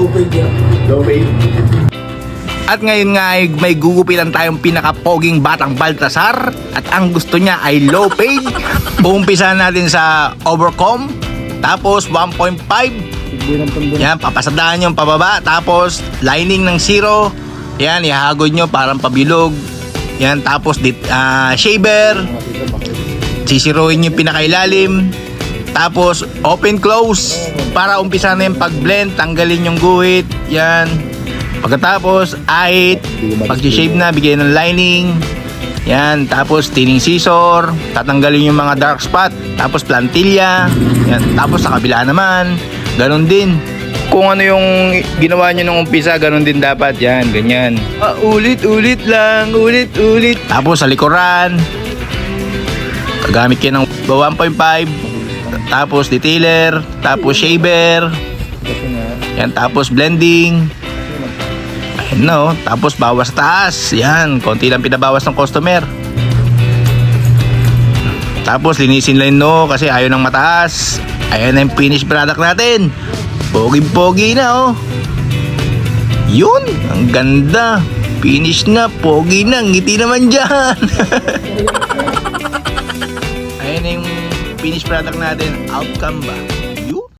Low fade yan. Low fade. At ngayon nga ay may gugupitan tayong pinakapoging batang Baltasar. At ang gusto niya ay low fade. Uumpisahan natin sa overcomb. Tapos 1.5. Yan, papasadahan yung pababa. Tapos lining ng 0. Yan, ihagod nyo parang pabilog. Yan, tapos shaver. Sisiruin yung pinakailalim. Tapos open close. Para umpisa na yung pag-blend. Tanggalin yung guhit. Yan. Pagkatapos ay pag-shave na, bigyan ng lining. Yan, tapos thinning scissor, tatanggalin yung mga dark spot, tapos plantilla. Yan, tapos sa kabila naman, ganun din. Kung ano yung ginawa nyo nung umpisa, ganun din dapat. Yan, ganyan. Ulit-ulit lang, ulit-ulit. Tapos sa likuran, gamit kayo ng 1.5, tapos detailer, tapos shaver. Yan, tapos blending. No, tapos bawas taas. Yan, konti lang pinabawas ng customer. Tapos linisin lang no kasi ayaw ng mataas. Ayan na yung finished product natin. Pogi-pogi na oh. Yun, ang ganda. Finish na, pogi na, ngiti naman dyan. Ayan na yung finished product natin. Outcome ba?